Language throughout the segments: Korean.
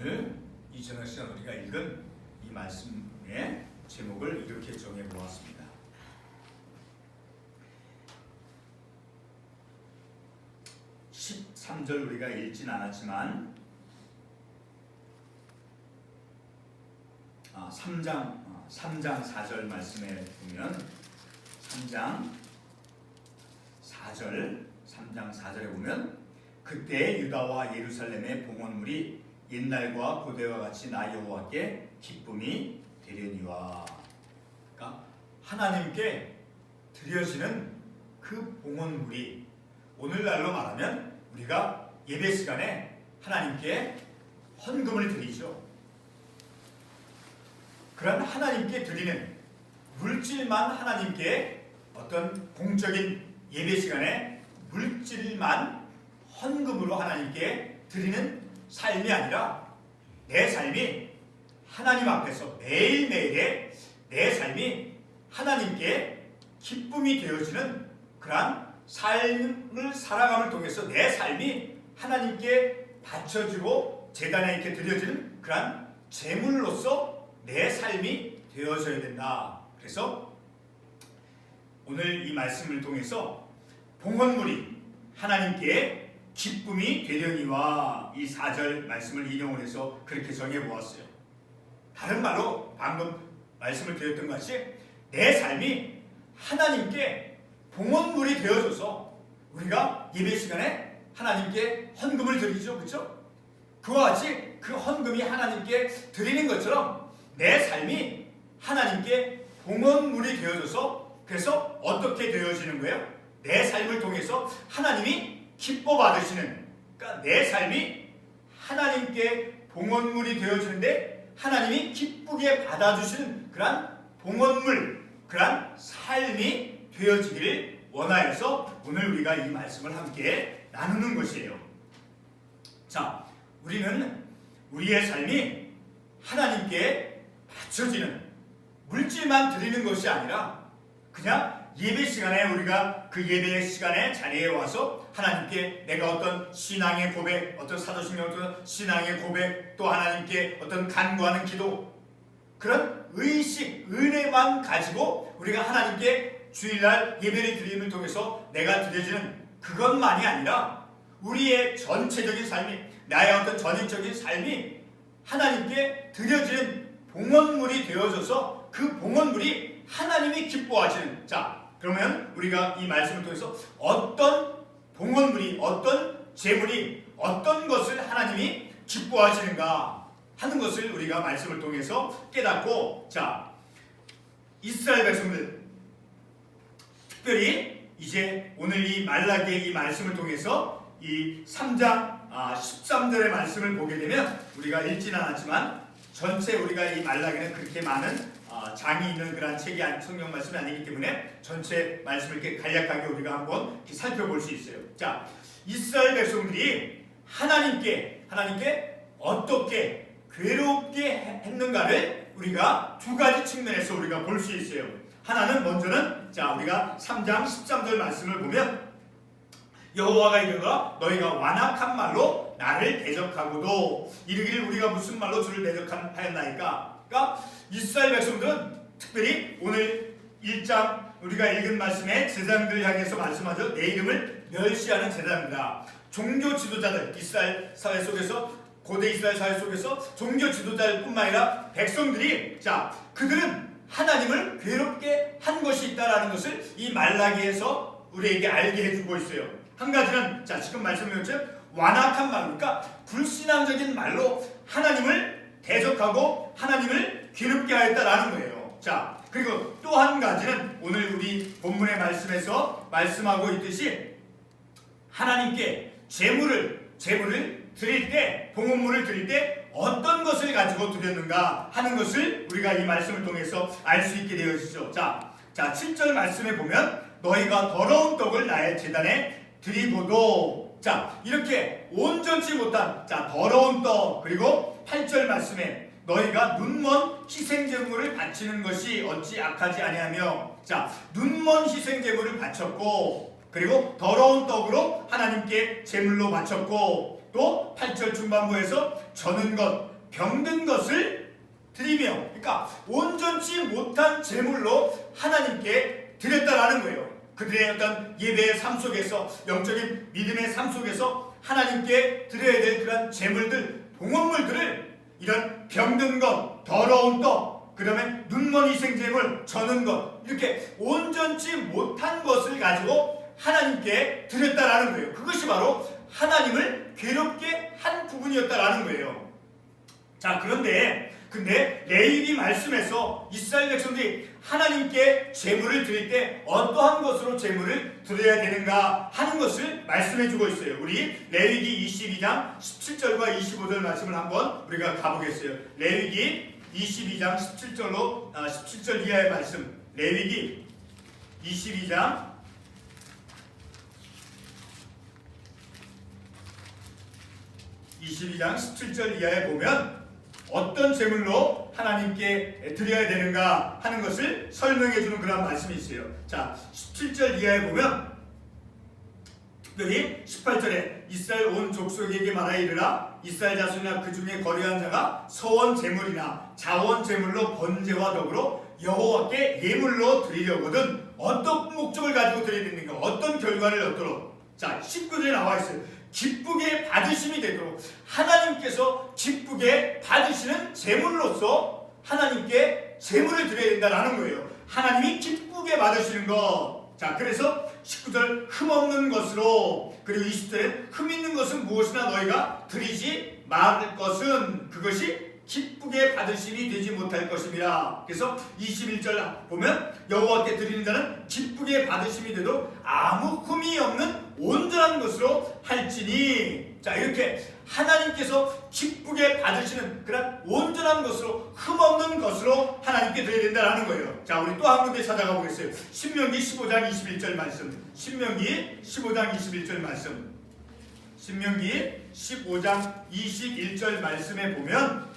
오늘 이전학 시간 우리가 읽은 이 말씀의 제목을 이렇게 정해 보았습니다. 13절 우리가 읽진 않았지만 3장 4절 말씀에 보면 3장 4절에 보면 그때 유다와 예루살렘의 봉헌물이 옛날과 고대와 같이 나 여호와께 기쁨이 되려니와. 그러니까 하나님께 드려지는 그 봉헌물이, 오늘날로 말하면 우리가 예배 시간에 하나님께 헌금을 드리죠. 그런 하나님께 드리는 물질만, 하나님께 어떤 공적인 예배 시간에 물질만 헌금으로 하나님께 드리는 삶이 아니라 내 삶이 하나님 앞에서 매일매일의 내 삶이 하나님께 기쁨이 되어지는 그러한 삶을 살아감을 통해서 내 삶이 하나님께 바쳐지고 제단에 이렇게 드려지는 그러한 제물로서 내 삶이 되어져야 된다. 그래서 오늘 이 말씀을 통해서 봉헌물이 하나님께 기쁨이 되려니와, 이 4절 말씀을 인용을 해서 그렇게 정해 보았어요. 다른 말로 방금 말씀을 드렸던 것이 내 삶이 하나님께 봉헌물이 되어져서 우리가 예배 시간에 하나님께 헌금을 드리죠. 그렇죠? 그와 같이 그 헌금이 하나님께 드리는 것처럼 내 삶이 하나님께 봉헌물이 되어져서, 그래서 어떻게 되어지는 거예요? 내 삶을 통해서 하나님이 기뻐 받으시는, 그러니까 내 삶이 하나님께 봉헌물이 되어지는데 하나님이 기쁘게 받아주시는 그러한 봉헌물, 그러한 삶이 되어지기를 원하여서 오늘 우리가 이 말씀을 함께 나누는 것이에요. 자, 우리는 우리의 삶이 하나님께 바쳐지는, 물질만 드리는 것이 아니라 그냥 예배 시간에 우리가 그 예배 시간에 자리에 와서 하나님께 내가 어떤 신앙의 고백, 어떤 사도신경 어떤 신앙의 고백, 또 하나님께 어떤 간구하는 기도, 그런 의식, 은혜만 가지고 우리가 하나님께 주일날 예배를 드림을 통해서 내가 드려지는 그것만이 아니라 우리의 전체적인 삶이, 나의 어떤 전인적인 삶이 하나님께 드려지는 봉헌물이 되어져서 그 봉헌물이 하나님이 기뻐하시는. 자, 그러면 우리가 이 말씀을 통해서 어떤 봉헌물이, 어떤 제물이, 어떤 것을 하나님이 기뻐하시는가 하는 것을 우리가 말씀을 통해서 깨닫고, 자, 이스라엘 백성들, 특별히 이제 오늘 이 말라기의 이 말씀을 통해서 이 3장 13절의 말씀을 보게 되면, 우리가 읽지는 않았지만 전체 우리가 이 말라기는 그렇게 많은 장이 있는 그런 책이 성경 말씀이 아니기 때문에 전체 말씀을 이렇게 간략하게 우리가 한번 이렇게 살펴볼 수 있어요. 자, 이스라엘 백성들이 하나님께 어떻게 괴롭게 했는가를 우리가 두 가지 측면에서 우리가 볼 수 있어요. 하나는, 먼저는 자, 우리가 3장 13절 말씀을 보면 여호와가 이르노라 너희가 완악한 말로 나를 대적하고도 이르기를 우리가 무슨 말로 주를 대적하였나이까. 그러니까 이스라엘 백성들은 특별히 오늘 1장 우리가 읽은 말씀에 제사장들을 향해서 말씀하죠. 내 이름을 멸시하는 제사장들아. 종교 지도자들, 이스라엘 사회 속에서, 고대 이스라엘 사회 속에서 종교 지도자들뿐만 아니라 백성들이, 자, 그들은 하나님을 괴롭게 한 것이 있다라는 것을 이 말라기에서 우리에게 알게 해주고 있어요. 한 가지는, 자, 지금 말씀드린 것처럼 완악한 말, 그러니까 불신앙적인 말로 하나님을 대적하고 하나님을 괴롭게 하였다라는 거예요. 자, 그리고 또 한 가지는 오늘 우리 본문의 말씀에서 말씀하고 있듯이 하나님께 제물을 드릴 때, 봉헌물을 드릴 때 어떤 것을 가지고 드렸는가 하는 것을 우리가 이 말씀을 통해서 알 수 있게 되어지죠. 자, 7절 말씀에 보면 너희가 더러운 떡을 나의 제단에 드리고도, 자, 이렇게 온전치 못한, 자, 더러운 떡, 그리고 8절 말씀에 너희가 눈먼 희생제물을 바치는 것이 어찌 악하지 아니하며, 자, 눈먼 희생제물을 바쳤고, 그리고 더러운 떡으로 하나님께 제물로 바쳤고, 또 8절 중반부에서 저는 것, 병든 것을 드리며, 그러니까 온전치 못한 제물로 하나님께 드렸다라는 거예요. 그들의 어떤 예배의 삶 속에서, 영적인 믿음의 삶 속에서 하나님께 드려야 될 그런 제물들, 봉헌물들을 이런 병든 것, 더러운 떡, 그 다음에 눈먼 희생제물, 저는 것, 이렇게 온전치 못한 것을 가지고 하나님께 드렸다라는 거예요. 그것이 바로 하나님을 괴롭게 한 부분이었다라는 거예요. 자, 근데 레위기 말씀에서 이스라엘 백성들이 하나님께 제물을 드릴 때 어떠한 것으로 제물을 드려야 되는가 하는 것을 말씀해 주고 있어요. 우리 레위기 22장 17절과 25절 말씀을 한번 우리가 가보겠어요. 레위기 22장 17절 이하의 말씀. 레위기 22장 17절 이하에 보면 어떤 제물로 하나님께 드려야 되는가 하는 것을 설명해 주는 그런 말씀이 있어요. 자, 17절 이하에 보면 특별히 18절에 이스라엘 온 족속에게 말하여 이르라. 이스라엘 자손이나 그 중에 거류한 자가 서원 제물이나 자원 제물로 번제와 더불어 여호와께 예물로 드리려거든 어떤 목적을 가지고 드려야 되는가, 어떤 결과를 얻도록. 자, 19절에 나와 있어요. 기쁘게 받으심이 되도록, 하나님께서 기쁘게 받으시는 제물로서 하나님께 제물을 드려야 된다라는 거예요. 하나님이 기쁘게 받으시는 것. 자, 그래서 19절 흠없는 것으로, 그리고 20절에 흠 있는 것은 무엇이나 너희가 드리지 말 것은 그것이 기쁘게 받으심이 되지 못할 것입니다. 그래서 21절 보면 여호와께 드리는 자는 기쁘게 받으심이 되도록 아무 흠이 없는 온전한 것으로 할지니. 자, 이렇게 하나님께서 기쁘게 받으시는 그런 온전한 것으로, 흠 없는 것으로 하나님께 드려야 된다는 거예요. 자, 우리 또 한 군데 찾아가 보겠어요. 신명기 15장 21절 말씀. 신명기 15장 21절 말씀. 신명기 15장 21절 말씀에 보면,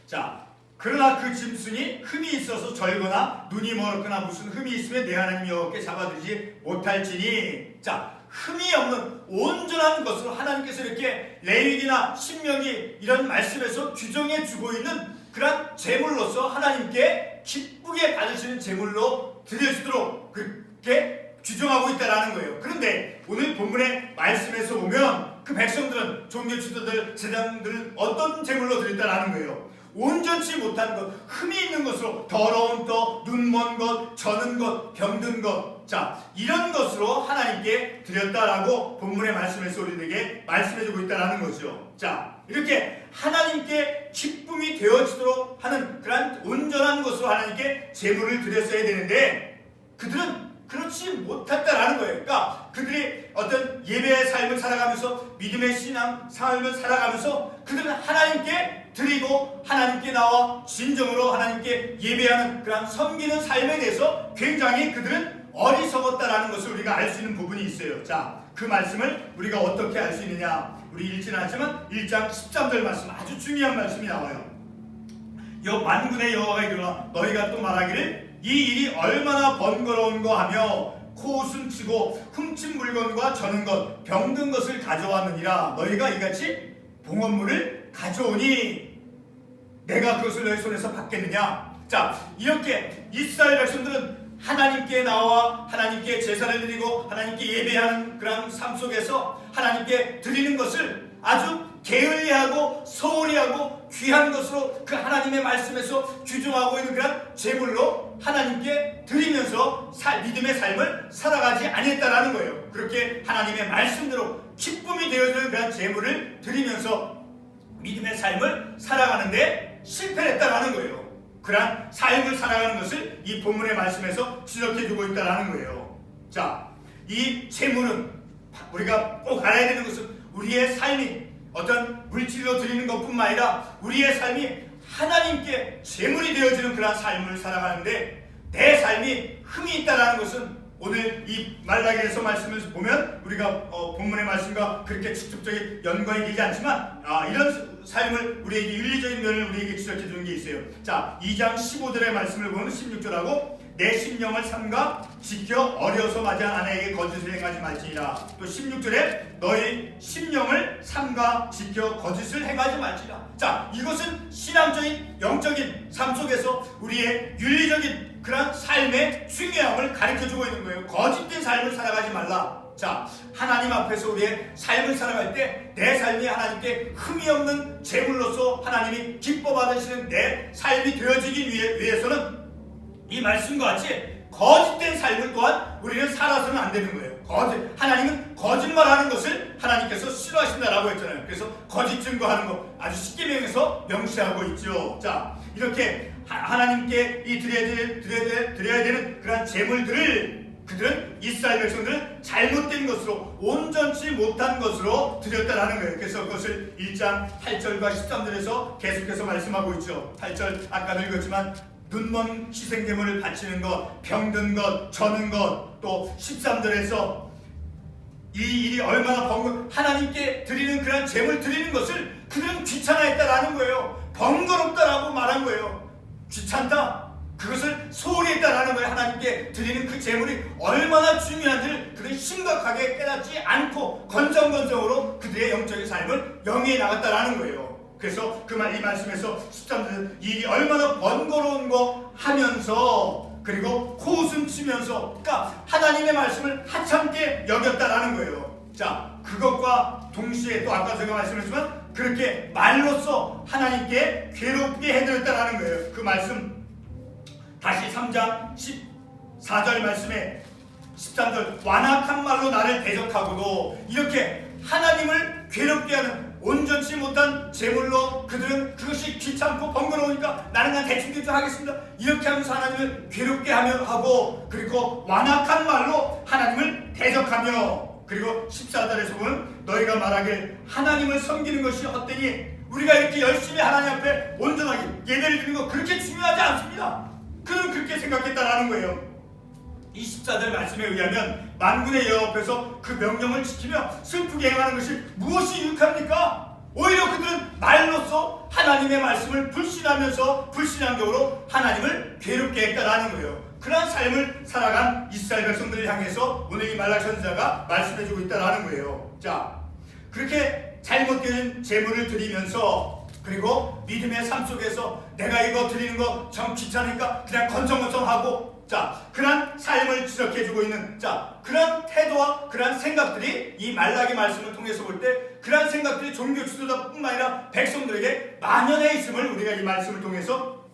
자, 그러나 그 짐승이 흠이 있어서 절거나 눈이 멀었거나 무슨 흠이 있으면 내 하나님 여호와께 잡아들이지 못할지니. 자, 흠이 없는 온전한 것으로 하나님께서 이렇게 레위기나 신명기 이런 말씀에서 규정해 주고 있는 그런 제물로서 하나님께 기쁘게 받으시는 제물로 드려지도록 그렇게 규정하고 있다라는 거예요. 그런데 오늘 본문의 말씀에서 보면 그 백성들은, 종교 지도자들, 제장들은 어떤 제물로 드렸다라는 거예요. 온전치 못한 것, 흠이 있는 것으로, 더러운 떡, 눈먼 것, 저는 것, 병든 것, 자, 이런 것으로 하나님께 드렸다라고 본문의 말씀에서 우리에게 말씀해주고 있다는 거죠. 자, 이렇게 하나님께 기쁨이 되어지도록 하는 그런 온전한 것으로 하나님께 제물을 드렸어야 되는데 그들은 그렇지 못했다라는 거예요. 그러니까 그들이 어떤 예배의 삶을 살아가면서, 믿음의 신앙 삶을 살아가면서 그들은 하나님께 드리고 하나님께 나와 진정으로 하나님께 예배하는 그런 섬기는 삶에 대해서 굉장히 그들은 어리석었다라는 것을 우리가 알 수 있는 부분이 있어요. 자, 그 말씀을 우리가 어떻게 알 수 있느냐, 우리 읽지는 않지만 1장 13절 말씀, 아주 중요한 말씀이 나와요. 만군의 여호와가 이르노라 너희가 또 말하기를 이 일이 얼마나 번거로운가 하며 코웃음 치고 훔친 물건과 저는 것, 병든 것을 가져왔느니라. 너희가 이같이 봉헌물을 가져오니 내가 그것을 너희 손에서 받겠느냐. 자, 이렇게 이스라엘 백성들은 하나님께 나와 하나님께 제사를 드리고 하나님께 예배하는 그런 삶 속에서 하나님께 드리는 것을 아주 게을리하고 소홀히 하고 귀한 것으로 그 하나님의 말씀에서 규정하고 있는 그런 제물로 하나님께 드리면서 믿음의 삶을 살아가지 아니했다라는 거예요. 그렇게 하나님의 말씀대로 기쁨이 되어지는 그런 제물을 드리면서 믿음의 삶을 살아가는데 실패했다라는 거예요. 그러한 삶을 살아가는 것을 이 본문의 말씀에서 지적해주고 있다라는 거예요. 자, 이 제물은 우리가 꼭 알아야 되는 것은 우리의 삶이 어떤 물질로 드리는 것뿐만 아니라 우리의 삶이 하나님께 제물이 되어지는 그런 삶을 살아가는데 내 삶이 흠이 있다라는 것은 오늘 이 말라기에서 말씀을 보면 우리가 본문의 말씀과 그렇게 직접적인 연관이 되지 않지만 이런 삶을 우리에게 윤리적인 면을 우리에게 지적해 주는 게 있어요. 자, 2장 15절의 말씀을 보면 16절하고 내 심령을 삼가 지켜 어려서 맞이 한 아내에게 거짓을 행하지 말지니라. 또 16절에 너희 심령을 삼가 지켜 거짓을 행하지 말지니라. 자, 이것은 신앙적인 영적인 삶 속에서 우리의 윤리적인 그런 삶의 중요함을 가르쳐주고 있는 거예요. 거짓된 삶을 살아가지 말라. 자, 하나님 앞에서 우리의 삶을 살아갈 때 내 삶이 하나님께 흠이 없는 제물로서 하나님이 기뻐 받으시는 내 삶이 되어지기 위해서는 이 말씀과 같이 거짓된 삶을 또한 우리는 살아서는 안 되는 거예요. 하나님은 거짓말하는 것을 하나님께서 싫어하신다라고 했잖아요. 그래서 거짓 증거하는 거 아주 십계명에서 명시하고 있죠. 자, 이렇게 하나님께 이 드려야 되는 그러한 제물들을 그들은 이스라엘 백성들은 잘못된 것으로 온전치 못한 것으로 드렸다라는 거예요. 그래서 그것을 1장 8절과 13절에서 계속해서 말씀하고 있죠. 8절 아까도 읽었지만 눈먼 희생제물을 바치는 것, 병든 것, 저는 것, 또 13절에서 이 일이 얼마나 하나님께 드리는 그런 제물 드리는 것을 그들은 귀찮아했다라는 거예요. 번거롭다라고 말한 거예요. 귀찮다. 그것을 소홀히 했다라는 거예요. 하나님께 드리는 그 제물이 얼마나 중요한지를 그들이 심각하게 깨닫지 않고 건정건정으로 그들의 영적인 삶을 영위해 나갔다라는 거예요. 그래서 이 말씀에서 13절 이 일이 얼마나 번거로운 거 하면서 그리고 코웃음 치면서 그러니까 하나님의 말씀을 하찮게 여겼다라는 거예요. 자, 그것과 동시에 또 아까 제가 말씀했지만 그렇게 말로써 하나님께 괴롭게 해드렸다라는 거예요. 그 말씀 다시 3장 14절 말씀에 13절 완악한 말로 나를 대적하고도 이렇게 하나님을 괴롭게 하는 온전치 못한 제물로 그들은 그것이 귀찮고 번거로우니까 나는 그냥 대충 하겠습니다. 이렇게 하면서 하나님을 괴롭게 하고 그리고 완악한 말로 하나님을 대적하며 그리고 14절에서 보면 너희가 말하길 하나님을 섬기는 것이 헛되니 우리가 이렇게 열심히 하나님 앞에 온전하게 예배를 드리는 거 그렇게 중요하지 않습니다. 그는 그렇게 생각했다라는 거예요. 24절 말씀에 의하면 만군의 여호와 앞에서 그 명령을 지키며 슬프게 행하는 것이 무엇이 유익합니까? 오히려 그들은 말로써 하나님의 말씀을 불신하면서 불신앙적으로 하나님을 괴롭게 했다라는 거예요. 그러한 삶을 살아간 이스라엘 백성들을 향해서 오늘 이 말라기 선지자가 말씀해주고 있다라는 거예요. 자, 그렇게 잘못된 제물을 드리면서 그리고 믿음의 삶 속에서 내가 이거 드리는 거 참 귀찮으니까 그냥 건성건성하고 자, 그런 삶을 지적해주고 있는 그런 태도와 그런 생각들이 이 말라기 말씀을 통해서 볼 때 그런 생각들이 종교 지도자뿐만 아니라 백성들에게 만연해 있음을 우리가 이 말씀을 통해서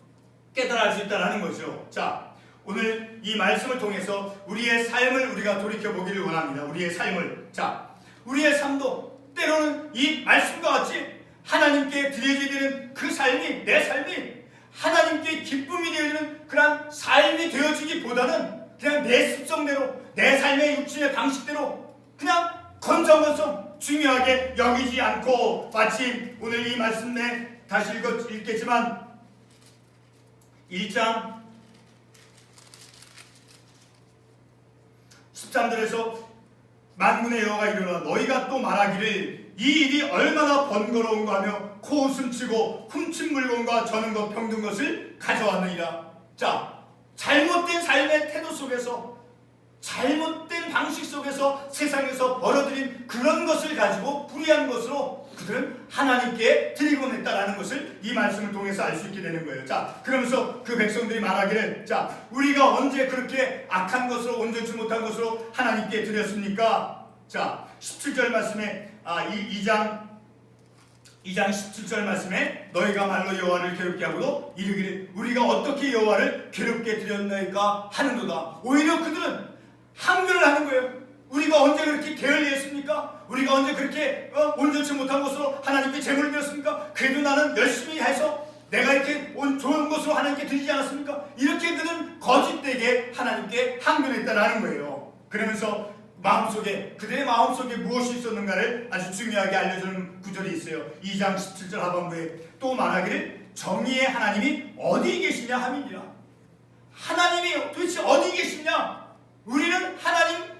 깨달을 수 있다는 거죠. 자, 오늘 이 말씀을 통해서 우리의 삶을 우리가 돌이켜보기를 원합니다. 우리의 삶을. 자, 우리의 삶도 때로는 이 말씀과 같이 하나님께 드려져야 되는 그 삶이 내 삶이 하나님께 기쁨이 되어지는 그런 삶이 되어지기보다는 그냥 내 습성대로 내 삶의 육신의 방식대로 그냥 건성건성 중요하게 여기지 않고 마치 오늘 이 말씀에 다시 읽겠지만 1장 13절에서 만군의 여호와가 이르노라 너희가 또 말하기를 이 일이 얼마나 번거로운가 하며 코웃음치고 훔친 물건과 저는 것 병든 것을 가져왔느니라. 자, 잘못된 삶의 태도 속에서 잘못된 방식 속에서 세상에서 벌어들인 그런 것을 가지고 불의한 것으로 그들은 하나님께 드리곤 했다라는 것을 이 말씀을 통해서 알 수 있게 되는 거예요. 자, 그러면서 그 백성들이 말하기를 자, 우리가 언제 그렇게 악한 것으로 온전치 못한 것으로 하나님께 드렸습니까? 자, 17절 말씀에 2장 17절 말씀에 너희가 말로 여호와를 괴롭게 하고도 이르기를 우리가 어떻게 여호와를 괴롭게 드렸나이까 하는도다. 오히려 그들은 항변을 하는 거예요. 우리가 언제 그렇게 게을리했습니까? 우리가 언제 그렇게 온전치 못한 것으로 하나님께 제물을 드렸습니까? 그래도 나는 열심히 해서 내가 이렇게 좋은 것으로 하나님께 드리지 않았습니까? 이렇게 그들은 거짓되게 하나님께 항변했다라는 거예요. 그러면서 그들의 마음속에 무엇이 있었는가를 아주 중요하게 알려주는 구절이 있어요. 2장 17절 하반부에 또 말하기를 정의의 하나님이 어디 계시냐 함이니라. 하나님이 도대체 어디 계시냐? 우리는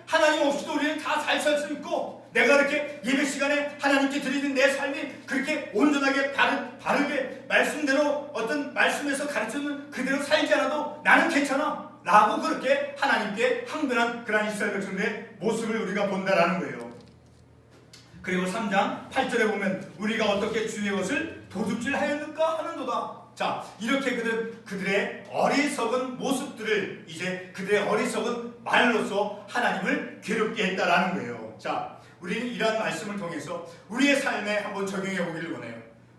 하나님 없이도 우리는 다 잘 살 수 있고 내가 이렇게 예배 시간에 하나님께 드리는 내 삶이 그렇게 온전하게 바르게 말씀대로 어떤 말씀에서 가르치는 그대로 살지 않아도 나는 괜찮아. 라고 그렇게 하나님께 항변한 그런 이스라엘 백성들의 모습을 우리가 본다라는 거예요. 그리고 3장 8절에 보면 우리가 어떻게 주의 것을 도둑질하였는가 하는도다. 자, 이렇게 그들의 어리석은 모습들을 이제 그들의 어리석은 말로서 하나님을 괴롭게 했다라는 거예요. 자, 우리는 이러한 말씀을 통해서 우리의 삶에 한번 적용해 보기를 원해요.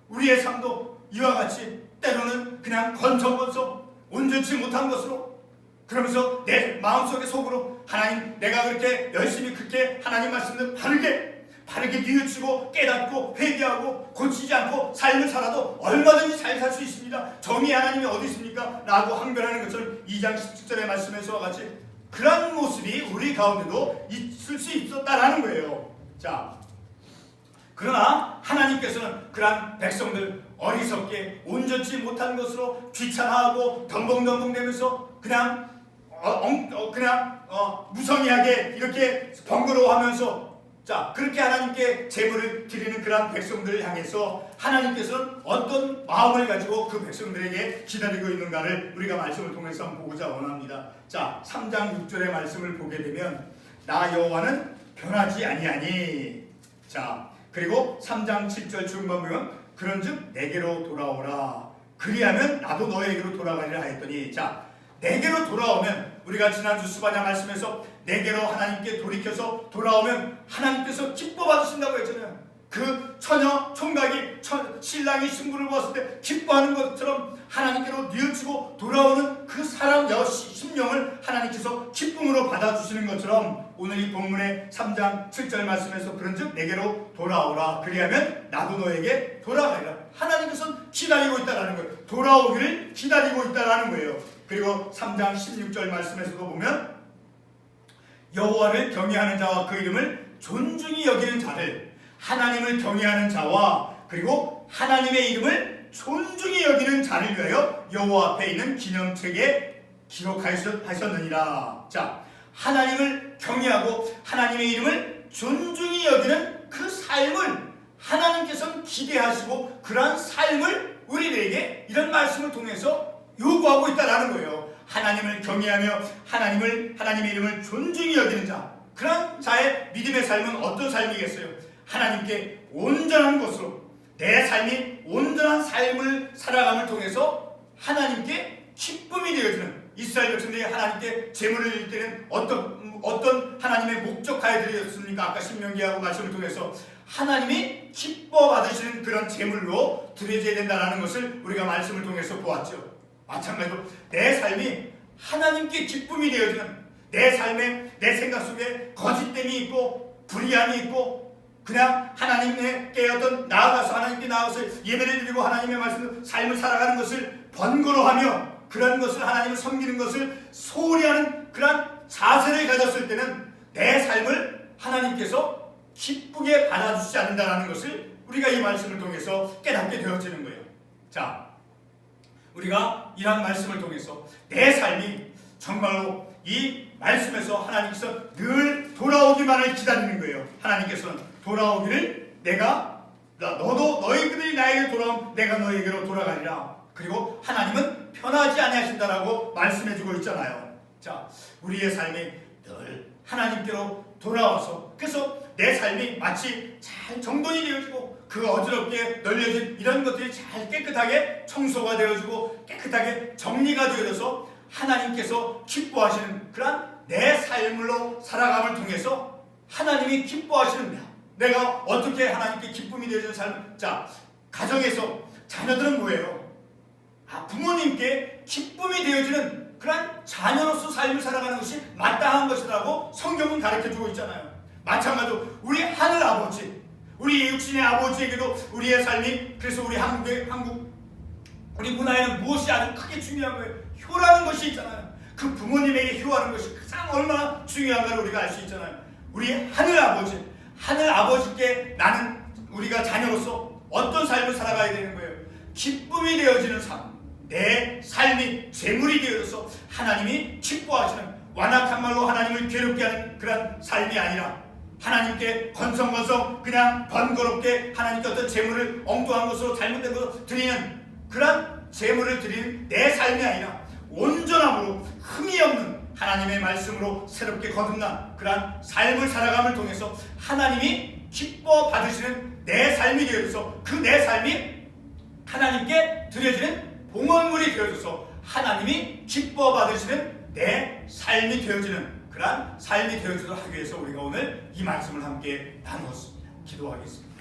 우리의 삶도 이와 같이 때로는 그냥 건성건성 온전치 못한 것으로, 그러면서 내 마음속에 속으로 하나님, 내가 그렇게 열심히 그렇게 하나님 말씀을 바르게 뉘우치고 깨닫고 회개하고 고치지 않고 삶을 살아도 얼마든지 잘 살 수 있습니다. 정의 하나님이 어디 있습니까? 라고 항변하는 것처럼 2장 17절의 말씀에서와 같이 그런 모습이 우리 가운데도 있을 수 있었다라는 거예요. 자, 그러나 하나님께서는 그러한 백성들 어리석게 온전치 못한 것으로 귀찮아하고 덤벙덤벙대면서 그냥 무성의하게 이렇게 번거로워하면서, 자, 그렇게 하나님께 제물을 드리는 그러한 백성들을 향해서 하나님께서는 어떤 마음을 가지고 그 백성들에게 기다리고 있는가를 우리가 말씀을 통해서 한번 보고자 원합니다. 자, 3장 6절의 말씀을 보게 되면 나 여호와는 변하지 아니하니. 자, 그리고 3장 7절 중반 보면 그런즉 내게로 돌아오라 그리하면 나도 너에게로 돌아가리라 하였더니, 자, 내게로 돌아오면 우리가 지난주 수반야 말씀에서 내게로 하나님께 돌이켜서 돌아오면 하나님께서 기뻐 받으신다고 했잖아요. 그 처녀 총각이 신랑이 신부를 보았을 때 기뻐하는 것처럼 하나님께로 뉘우치고 돌아오는 그 사람 심령을 하나님께서 기쁨으로 받아주시는 것처럼 오늘 이 본문의 3장 7절 말씀에서 그런즉 내게로 돌아오라 그리하면 나도 너에게 돌아가리라. 하나님께서는 기다리고 있다라는 거예요. 돌아오기를 기다리고 있다라는 거예요. 그리고 3장 16절 말씀에서도 보면 여호와를 경외하는 자와 그 이름을 존중히 여기는 자를, 하나님을 경외하는 자와 그리고 하나님의 이름을 존중히 여기는 자를 위하여 여호와 앞에 있는 기념책에 기록하셨느니라. 자, 하나님을 경외하고 하나님의 이름을 존중히 여기는 그 삶을 하나님께서는 기대하시고 그러한 삶을 우리들에게 이런 말씀을 통해서 요구하고 있다라는 거예요. 하나님을 경외하며 하나님의 이름을 존중히 여기는 자, 그런 자의 믿음의 삶은 어떤 삶이겠어요? 하나님께 온전한 것으로 내 삶이 온전한 삶을 살아감을 통해서 하나님께 기쁨이 되어지는, 이스라엘 백성들이 하나님께 제물을 드릴 때는 어떤 하나님의 목적하에 드렸습니까? 아까 신명기하고 말씀을 통해서 하나님이 기뻐 받으시는 그런 제물로 드려져야 된다는 것을 우리가 말씀을 통해서 보았죠. 마찬가지로 내 삶이 하나님께 기쁨이 되어지는, 내 삶에 내 생각 속에 거짓됨이 있고 불의함이 있고 그냥 하나님께 나아가서 하나님께 나아가서 예배를 드리고 하나님의 말씀을 삶을 살아가는 것을 번거로워하며 그런 것을 하나님을 섬기는 것을 소홀히 하는 그런 자세를 가졌을 때는 내 삶을 하나님께서 기쁘게 받아주시지 않는다는 것을 우리가 이 말씀을 통해서 깨닫게 되어지는 거예요. 자, 우리가 이러한 말씀을 통해서 내 삶이 정말로 이 말씀에서 하나님께서 늘 돌아오기만을 기다리는 거예요. 하나님께서는 돌아오기를 너도 너희들이 나에게 돌아오면 내가 너에게로 돌아가리라. 그리고 하나님은 편하지 아니하신다라고 말씀해주고 있잖아요. 자, 우리의 삶이 늘 하나님께로 돌아와서 그래서 내 삶이 마치 잘 정돈이 되어지고 그 어지럽게 널려진 이런 것들이 잘 깨끗하게 청소가 되어지고 깨끗하게 정리가 되어져서 하나님께서 기뻐하시는 그런 내 삶으로 살아감을 통해서 하나님이 기뻐하시는 내가 어떻게 하나님께 기쁨이 되어지는 삶을, 자, 가정에서 자녀들은 뭐예요? 부모님께 기쁨이 되어지는 그런 자녀로서 삶을 살아가는 것이 마땅한 것이라고 성경은 가르쳐주고 있잖아요. 마찬가지로 우리 하늘 아버지, 우리 육신의 아버지에게도 우리의 삶이, 그래서 우리 우리 문화에는 무엇이 아주 크게 중요한 거예요? 효라는 것이 있잖아요. 그 부모님에게 효하는 것이 가장 얼마나 중요한가를 우리가 알 수 있잖아요. 우리 하늘 아버지께 우리가 자녀로서 어떤 삶을 살아가야 되는 거예요? 기쁨이 되어지는 삶, 내 삶이 재물이 되어서 하나님이 기뻐하시는, 완악한 말로 하나님을 괴롭게 하는 그런 삶이 아니라 하나님께 건성건성 그냥 번거롭게 하나님께 어떤 재물을 엉뚱한 것으로 잘못된 것으로 드리는 그런 재물을 드리는 내 삶이 아니라 온전함으로 흠이 없는 하나님의 말씀으로 새롭게 거듭난 그러한 삶을 살아감을 통해서 하나님이 기뻐 받으시는 내 삶이 되어져서 그 내 삶이 하나님께 드려지는 봉헌물이 되어져서 하나님이 기뻐 받으시는 내 삶이 되어지는 그러한 삶이 되어지도록 하기 위해서 우리가 오늘 이 말씀을 함께 나누었습니다. 기도하겠습니다.